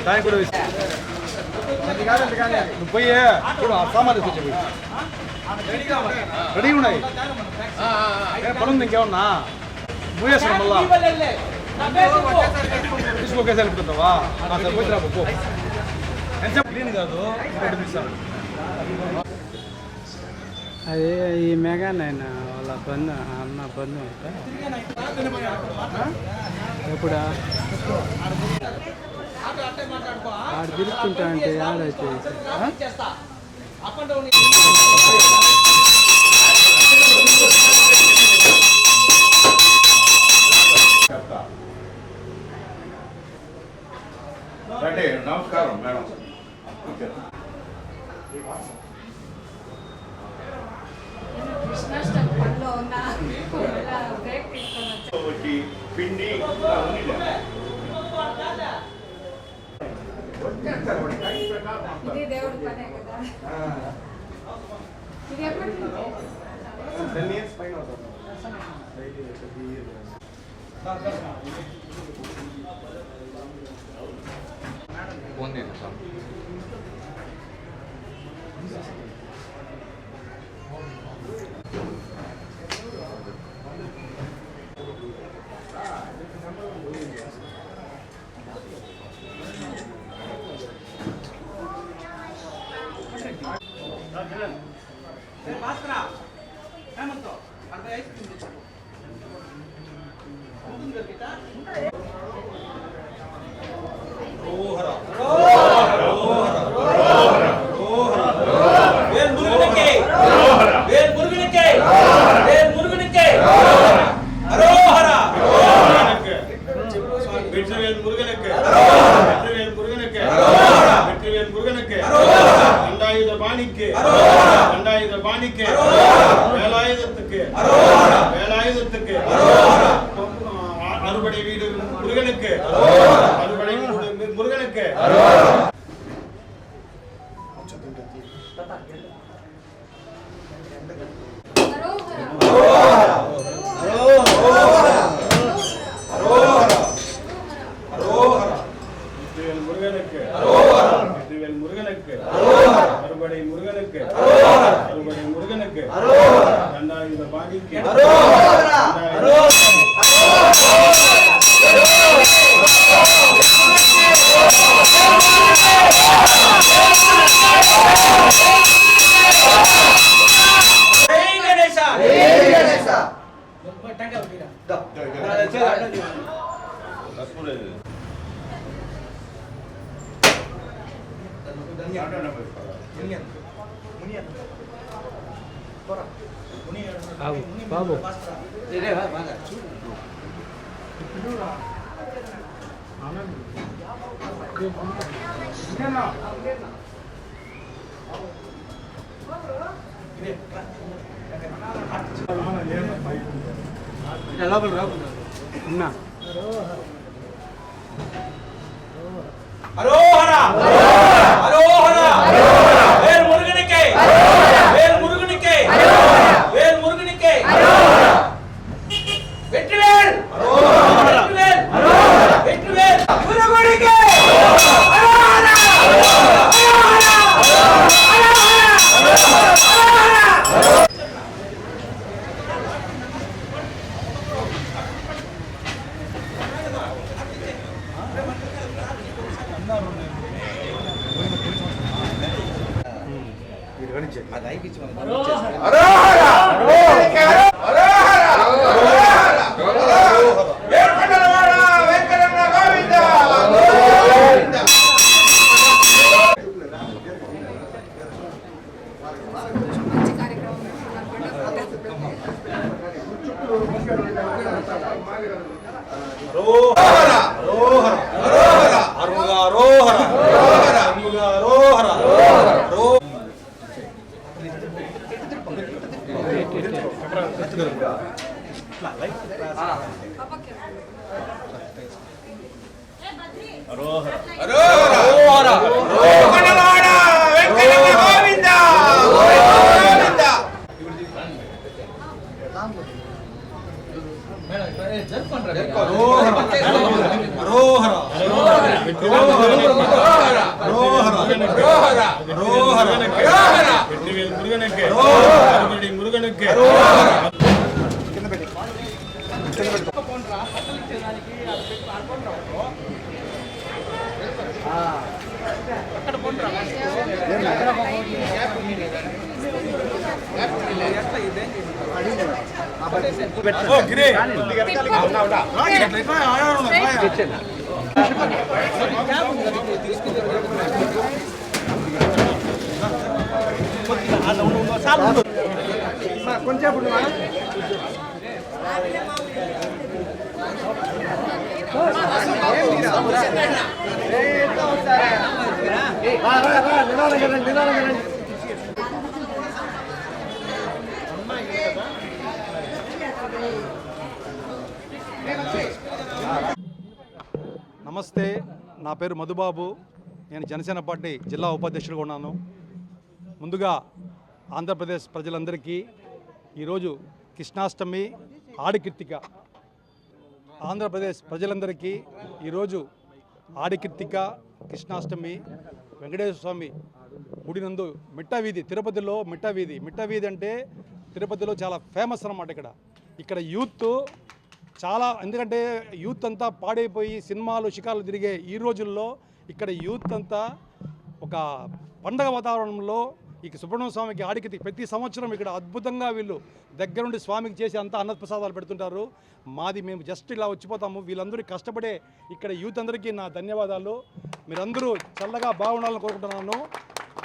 దానికి కూడా నువ్వు పోయి చూడు ఆ సామాన్లు తీసుకొచ్చి రెడీ ఉన్నాయి పని ఉంది ఇంకేమన్నా మూయేస్తాను మళ్ళా తీసుకోకేసి వెళ్ళిపోతావా సార్ పోయి రా పో ఎంత క్లీన్ కాదు ఇంకోటి తీస్తాను అదే ఈ మెగానైన వాళ్ళ బంధు అన్న బంధు ఎప్పుడా ఆడ తిరుగుతుంటా అంటే ఆడైతే నమస్కారం మేడం పిండి ఇది దేవుడి పనే కదా ఇది ఎప్పటి அறுபடை வீடு முருகனுக்கு அறுபடை முருகனுக்கு முருகனுக்கு அறுபடை முருகனுக்கு அறுபடை முருகனுக்கு தண்டாயுத பாணிக்கு బాబు ఉన్నా அரோஹரா அரோஹரா வேல் முருகனுக்கே வேல் முருகனுக்கே வேல் முருகனுக்கே வெற்றிவேல் அரோஹரா வெற்றிவேல் அரோஹரா வெற்றிவேல் முருகனுக்கே அரோஹரா வெற்றிவேல் முருகனுக்கு அறுபடை முருகனுக்கு కొంచెం నమస్తే, నా పేరు మధుబాబు. నేను జనసేన పార్టీ జిల్లా ఉపాధ్యక్షుడిగా ఉన్నాను. ముందుగా ఆంధ్రప్రదేశ్ ప్రజలందరికీ ఈరోజు కృష్ణాష్టమి ఆడికిర్తిక. ఆంధ్రప్రదేశ్ ప్రజలందరికీ ఈరోజు ఆడికిర్తిక కృష్ణాష్టమి వెంకటేశ్వర స్వామి గుడి నందు మిట్టా వీధి, తిరుపతిలో మిట్టా వీధి అంటే తిరుపతిలో చాలా ఫేమస్ అన్నమాట. ఇక్కడ యూత్ చాలా, ఎందుకంటే యూత్ అంతా పాడైపోయి సినిమాలు షికార్లు తిరిగే ఈ రోజుల్లో ఇక్కడ యూత్ అంతా ఒక పండగ వాతావరణంలో ఈ సుబ్రహ్మణ్య స్వామికి ఆడికి ప్రతి సంవత్సరం ఇక్కడ అద్భుతంగా వీళ్ళు దగ్గరుండి స్వామికి చేసి అంతా అన్నప్రసాదాలు పెడుతుంటారు. మేము జస్ట్ ఇలా వచ్చిపోతాము. వీళ్ళందరూ కష్టపడే ఇక్కడ యూత్ అందరికీ నా ధన్యవాదాలు. మీరందరూ చల్లగా బాగుండాలని కోరుకుంటున్నాను.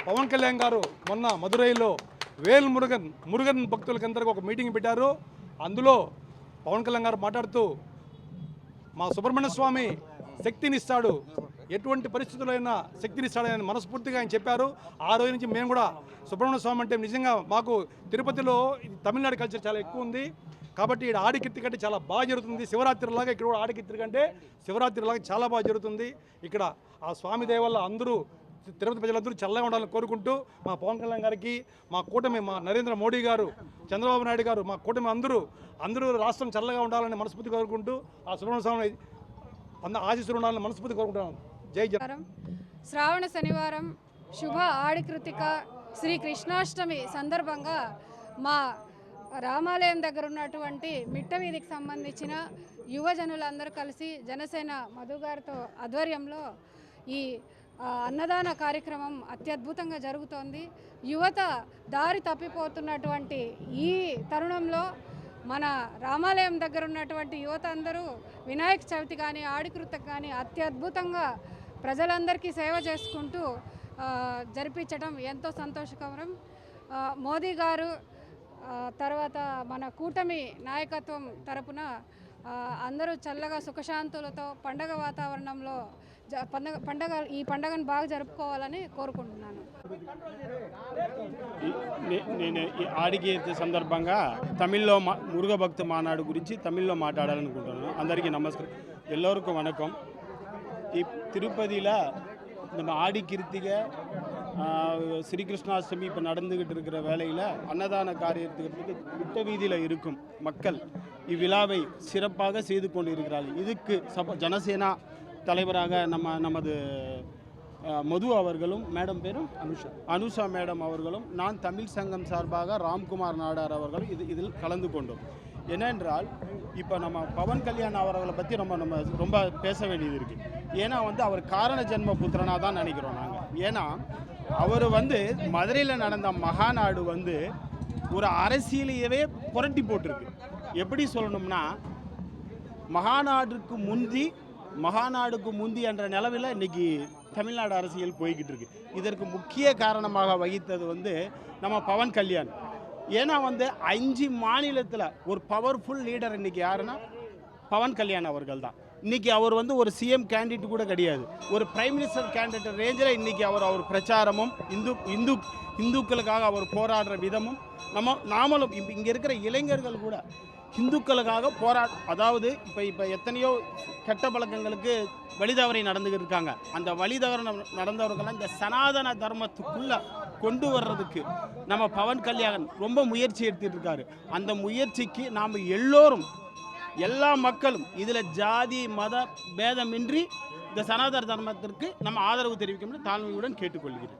పవన్ కళ్యాణ్ గారు మొన్న మదురైలో వేల్ మురుగన్ భక్తులకందరికీ ఒక మీటింగ్ పెట్టారు. అందులో పవన్ కళ్యాణ్ గారు మాట్లాడుతూ మా సుబ్రహ్మణ్య స్వామి శక్తినిస్తాడు, ఎటువంటి పరిస్థితుల్లో అయినా శక్తినిస్తాడని మనస్ఫూర్తిగా ఆయన చెప్పారు. ఆ రోజు నుంచి మేము కూడా సుబ్రహ్మణ్య స్వామి అంటే నిజంగా మాకు తిరుపతిలో తమిళనాడు కల్చర్ చాలా ఎక్కువ ఉంది కాబట్టి ఇక్కడ ఆడికిర్తి కంటే చాలా బాగా జరుగుతుంది. శివరాత్రిలాగా ఇక్కడ కూడా ఆడికిర్తి కంటే శివరాత్రిలాగా చాలా బాగా జరుగుతుంది. ఇక్కడ ఆ స్వామి దయ వల్ల అందరూ తిరుపతి ప్రజలందరూ చల్లగా ఉండాలని కోరుకుంటూ మా పవన్ కళ్యాణ్ గారికి, మా కూటమి, మా నరేంద్ర మోడీ గారు, చంద్రబాబు నాయుడు గారు, మా కూటమి అందరూ రాష్ట్రం చల్లగా ఉండాలని మనస్ఫూర్తి కోరుకుంటూ ఆ సుబ్రహ్మణ్య స్వామి ఆశీస్సులు ఉండాలని మనస్ఫూర్తి కోరుకుంటున్నాను. జై జగన్. శ్రావణ శనివారం శుభ ఆడికృతిక శ్రీ కృష్ణాష్టమి సందర్భంగా మా రామాలయం దగ్గర ఉన్నటువంటి మిట్ట వీధికి సంబంధించిన యువజనులందరూ కలిసి జనసేన మధు గారితో ఆధ్వర్యంలో ఈ అన్నదాన కార్యక్రమం అత్యద్భుతంగా జరుగుతోంది. యువత దారి తప్పిపోతున్నటువంటి ఈ తరుణంలో మన రామాలయం దగ్గర ఉన్నటువంటి యువత అందరూ వినాయక చవితి కానీ ఆడికృతిక కానీ అత్యద్భుతంగా ప్రజలందరికీ సేవ చేసుకుంటూ జరిపించడం ఎంతో సంతోషకరం. మోదీ గారు తర్వాత మన కూటమి నాయకత్వం తరపున అందరూ చల్లగా సుఖశాంతులతో పండగ వాతావరణంలో ఈ పండగను బాగా జరుపుకోవాలని కోరుకుంటున్నాను. నేను ఈ ఆడికీర్తి సందర్భంగా తమిళ్లో మురుగ భక్త మానాడు గురించి తమిళ్లో మాట్లాడాలనుకుంటున్నాను. అందరికీ నమస్కారం, ఎల్లరికూ వణకం. ఈ తిరుపతిలో நம்ம ஆடிக்கிருத்திகை ஸ்ரீகிருஷ்ணாஷ்டமி இப்போ நடந்துக்கிட்டு இருக்கிற வேளையில் அன்னதான காரியத்துக்கு விட்ட வீதியில் இருக்கும் மக்கள் இவ்விழாவை சிறப்பாக செய்து கொண்டு இருக்கிறார்கள். இதுக்கு ஜனசேனா தலைவராக நமது மது அவர்களும், மேடம் பேரும் அனுஷா மேடம் அவர்களும், நான் தமிழ் சங்கம் சார்பாக ராம்குமார் நாடார் அவர்களும் இதில் கலந்து கொண்டோம். என்னென்றால் இப்போ நம்ம பவன் கல்யாண் அவர்களை பற்றி நம்ம ரொம்ப பேச வேண்டியது இருக்குது. ஏன்னா அவர் காரண ஜென்ம புத்திரனாக தான் நினைக்கிறோம் நாங்கள். ஏன்னா அவர் மதுரையில் நடந்த மகாநாடு ஒரு அரசியலையவே புரட்டி போட்டிருக்கு. எப்படி சொல்லணும்னா மகாநாடுக்கு முந்தி என்ற நிலவில் இன்றைக்கி தமிழ்நாடு அரசியல் போய்கிட்டு இருக்கு. இதற்கு முக்கிய காரணமாக வகித்தது நம்ம பவன் கல்யாண். ஏன்னா 5 மாநிலத்தில் ஒரு பவர்ஃபுல் லீடர் இன்றைக்கி யாருன்னா பவன் கல்யாண் அவர்கள் தான். இன்றைக்கி அவர் வந்து ஒரு சிஎம் கேண்டிடேட் கூட கிடையாது, ஒரு பிரைம் மினிஸ்டர் கேண்டிடேட் ரேஞ்சில் இன்றைக்கி அவர் பிரச்சாரமும் இந்துக்களுக்காக அவர் போராடுற விதமும் நாமளும் இங்கே இருக்கிற இளைஞர்கள் கூட இந்துக்களுக்காக அதாவது இப்போ எத்தனையோ கெட்ட பழக்கங்களுக்கு வழிதவறை நடந்துக்கிட்டு இருக்காங்க. அந்த வழிதவறை நடந்தவர்கள்லாம் இந்த சனாதன தர்மத்துக்குள்ளே கொண்டு வர்றதுக்கு நம்ம பவன் கல்யாண் ரொம்ப முயற்சி எடுத்துகிட்டு இருக்காரு. அந்த முயற்சிக்கு நாம் எல்லோரும், எல்லா மக்களும் இதில் ஜாதி மத பேதமின்றி இந்த சனாதன தர்மத்திற்கு நம்ம ஆதரவு தெரிவிக்கணும்னு தாழ்மையுடன் கேட்டுக்கொள்கிறேன்.